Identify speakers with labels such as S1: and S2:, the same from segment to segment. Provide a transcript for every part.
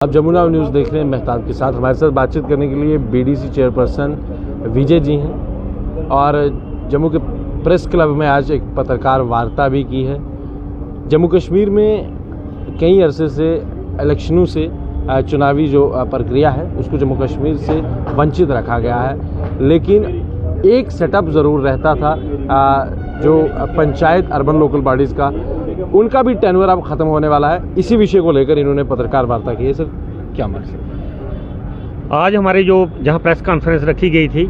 S1: आप जमुना न्यूज़ देख रहे हैं मेहताब के साथ। हमारे साथ बातचीत करने के लिए बीडीसी चेयरपर्सन विजय जी हैं और जम्मू के प्रेस क्लब में आज एक पत्रकार वार्ता भी की है। जम्मू कश्मीर में कई अरसे से इलेक्शनों से चुनावी जो प्रक्रिया है उसको जम्मू कश्मीर से वंचित रखा गया है, लेकिन एक सेटअप ज़रूर रहता था जो पंचायत अर्बन लोकल बॉडीज़ का, उनका भी टेन्योर अब ख़त्म होने वाला है। इसी विषय को लेकर इन्होंने पत्रकार वार्ता की है। सर, क्या मकसद?
S2: आज हमारी जो जहां प्रेस कॉन्फ्रेंस रखी गई थी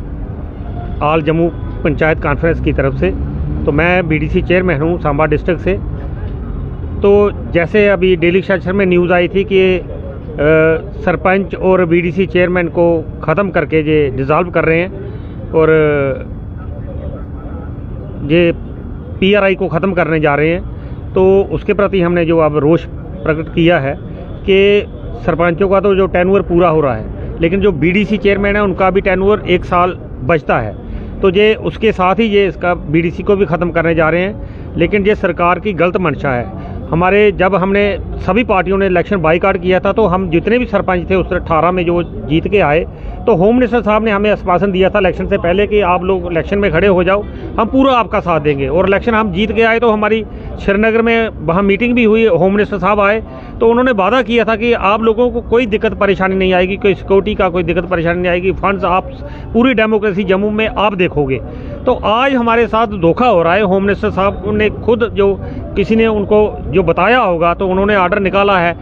S2: ऑल जम्मू पंचायत कॉन्फ्रेंस की तरफ से, तो मैं बीडीसी चेयरमैन हूं सांबा डिस्ट्रिक्ट से। तो जैसे अभी डेली सेशन में न्यूज़ आई थी कि सरपंच और बीडीसी चेयरमैन को ख़त्म करके ये डिज़ॉल्व कर रहे हैं और ये पीआरआई को ख़त्म करने जा रहे हैं, तो उसके प्रति हमने जो अब रोष प्रकट किया है कि सरपंचों का तो जो टेन्योर पूरा हो रहा है, लेकिन जो बीडीसी चेयरमैन है उनका भी टेन्योर 1 साल बचता है, तो ये उसके साथ ही ये इसका बीडीसी को भी ख़त्म करने जा रहे हैं। लेकिन ये सरकार की गलत मंशा है। हमारे जब हमने सभी पार्टियों ने इलेक्शन बाईकाट किया था, तो हम जितने भी सरपंच थे उस 18 में जो जीत के आए, तो होम मिनिस्टर साहब ने हमें आश्वासन दिया था इलेक्शन से पहले कि आप लोग इलेक्शन में खड़े हो जाओ, हम पूरा आपका साथ देंगे। और इलेक्शन हम जीत के आए तो हमारी श्रीनगर में वहाँ मीटिंग भी हुई, होम मिनिस्टर साहब आए तो उन्होंने वादा किया था कि आप लोगों को कोई दिक्कत परेशानी नहीं आएगी, कोई सिक्योरिटी का कोई दिक्कत परेशानी नहीं आएगी, फंड्स आप पूरी डेमोक्रेसी जम्मू में आप देखोगे। तो आज हमारे साथ धोखा हो रहा है। होम मिनिस्टर साहब ने खुद जो किसी ने उनको जो बताया होगा, तो उन्होंने आर्डर निकाला है,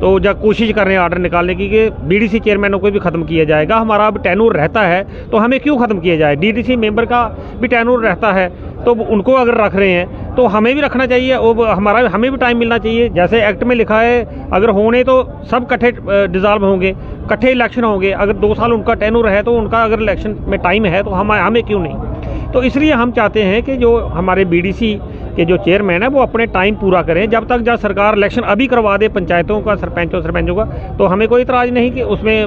S2: तो जब कोशिश कर रहे हैं आर्डर निकालने की कि बीडीसी चेयरमैनों को भी ख़त्म किया जाएगा। हमारा अब टेन्योर रहता है तो हमें क्यों ख़त्म किया जाए? डीडीसी मेंबर का भी टेन्योर रहता है, तो उनको अगर रख रहे हैं तो हमें भी रखना चाहिए और हमें भी टाइम मिलना चाहिए। जैसे एक्ट में लिखा है, अगर होने तो सब इकट्ठे डिज़ॉल्व होंगे, इकट्ठे इलेक्शन होंगे। अगर 2 साल उनका टेन्योर है तो उनका अगर इलेक्शन में टाइम है तो हमें क्यों नहीं? तो इसलिए हम चाहते हैं कि जो हमारे बीडीसी के जो चेयरमैन है वो अपने टाइम पूरा करें। जब सरकार इलेक्शन अभी करवा दे पंचायतों का, सरपंचों का, तो हमें कोई इतराज़ नहीं कि उसमें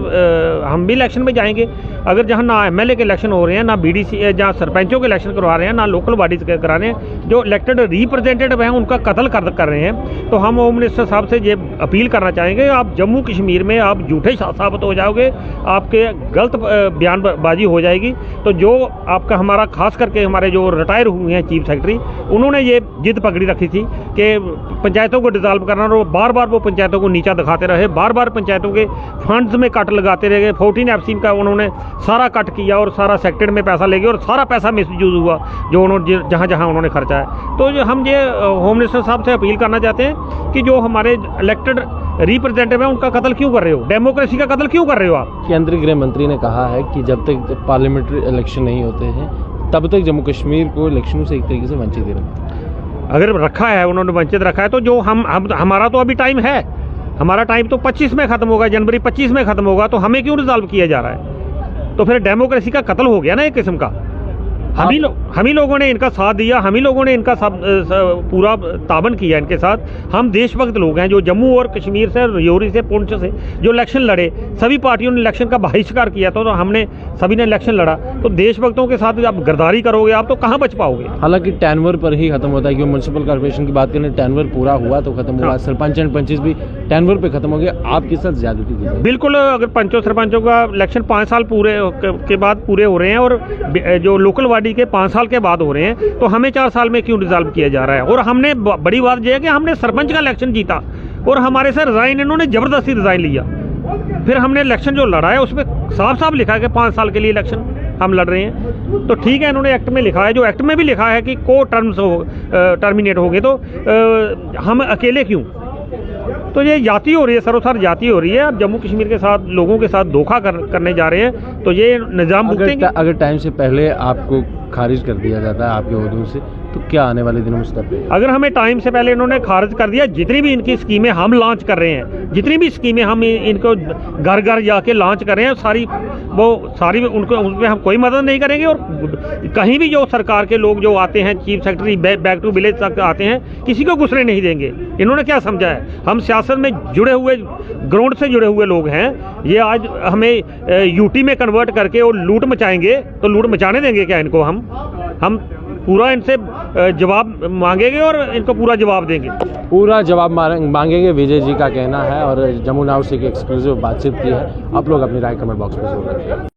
S2: हम भी इलेक्शन में जाएंगे। अगर जहां ना एमएलए के इलेक्शन हो रहे हैं, ना बीडीसी जहां सरपंचों के इलेक्शन करवा रहे हैं, ना लोकल बॉडीज़ के करा रहे हैं, जो इलेक्टेड रिप्रेजेंटेटिव हैं उनका कत्ल कर रहे हैं, तो हम होम मिनिस्टर साहब से ये अपील करना चाहेंगे, आप जम्मू कश्मीर में आप झूठे साबित हो जाओगे, आपके गलत बयानबाजी हो जाएगी। तो जो आपका हमारा खास करके हमारे जो रिटायर हुए हैं चीफ सेक्रेटरी, उन्होंने ये जिद पकड़ी रखी थी कि पंचायतों को डिसॉल्व करना, और बार बार वो पंचायतों को नीचा दिखाते रहे, बार बार पंचायतों के फंड्स में कट लगाते रहे। 14 एफसी का उन्होंने सारा कट किया और सारा सेक्टर में पैसा ले गए और सारा पैसा मिसयूज हुआ जो उन्होंने जहाँ उन्होंने खर्चा है। तो हम ये होम मिनिस्टर साहब से अपील करना चाहते हैं कि जो हमारे इलेक्टेड रिप्रेजेंटेटिव है उनका कत्ल क्यों कर रहे हो? डेमोक्रेसी का कत्ल क्यों कर रहे हो आप?
S1: केंद्रीय गृह मंत्री ने कहा है कि जब तक पार्लियामेंट्री इलेक्शन नहीं होते हैं तब तक जम्मू कश्मीर को इलेक्शनों से एक तरीके से वंचित रखा।
S2: अगर रखा है, उन्होंने वंचित रखा है, तो जो हमारा तो अभी टाइम है, हमारा टाइम तो 25 में ख़त्म होगा, जनवरी 25 में ख़त्म होगा, तो हमें क्यों रिजॉल्व किया जा रहा है? तो फिर डेमोक्रेसी का कत्ल हो गया ना एक किस्म का। हम ही लोगों ने इनका साथ दिया, हम ही लोगों ने इनका पूरा ताबन किया इनके साथ। हम देशभक्त लोग हैं जो जम्मू और कश्मीर से, राजौरी से, पुंछ से जो इलेक्शन लड़े, सभी पार्टियों ने इलेक्शन का बहिष्कार किया था, तो हमने सभी ने इलेक्शन लड़ा। तो देशभक्तों के साथ आप गद्दारी करोगे आप तो कहाँ बच पाओगे?
S1: हालांकि टेन्योर पर ही खत्म होता है, क्योंकि म्यूनसिपल कॉर्पोरेशन की बात करें, टेन्योर पूरा हुआ तो खत्म हुआ। सरपंच एंड पंचेस भी टेन्योर पे खत्म हो गया। आपके साथ ज्यादती की?
S2: बिल्कुल, अगर पंचों सरपंचों का इलेक्शन 5 साल पूरे के बाद पूरे हो रहे हैं और जो लोकल बॉडी के 5 साल के बाद हो रहे हैं, तो हमें 4 साल में क्यों डिसॉल्व किया जा रहा है? और हमने बड़ी बात यह है कि हमने सरपंच का इलेक्शन जीता और हमारे से रिजाइन, इन्होंने जबरदस्ती रिजाइन लिया। फिर हमने इलेक्शन जो लड़ा है उसमें साफ लिखा है कि 5 साल के लिए इलेक्शन हम लड़ रहे हैं। तो ठीक है, इन्होंने एक्ट में लिखा है, जो एक्ट में भी लिखा है कि को टर्म्स टर्मिनेट हो गए, तो हम अकेले क्यों? तो ये जाति हो रही है, सरोसर जाति हो रही है। अब जम्मू कश्मीर के साथ लोगों के साथ धोखा करने जा रहे हैं, तो ये निज़ाम भुगतेंगे।
S1: अगर टाइम से पहले आपको खारिज कर दिया जाता है आपके ओहदों से, तो क्या आने वाले दिनों में स्टेप?
S2: अगर हमें टाइम से पहले इन्होंने खारिज कर दिया, जितनी भी इनकी स्कीमें हम लॉन्च कर रहे हैं, जितनी भी स्कीमें हम इनको घर घर जाके लॉन्च कर रहे हैं, सारी उनको उसमें हम कोई मदद नहीं करेंगे। और कहीं भी जो सरकार के लोग जो आते हैं, chief secretary back to village तक आते हैं, किसी को घुसने नहीं देंगे। इन्होंने क्या समझा है? हम सियासत में जुड़े हुए, ग्राउंड से जुड़े हुए लोग हैं। ये आज हमें यूटी में कन्वर्ट करके और लूट मचाएंगे, तो लूट मचाने देंगे क्या इनको? हम पूरा इनसे जवाब मांगेंगे और इनको पूरा जवाब देंगे?
S1: पूरा जवाब मांगेंगे, विजय जी का कहना है। और जमुना हाउस की एक्सक्लूसिव बातचीत की है। आप लोग अपनी राय कमेंट बॉक्स में जरूर रखें।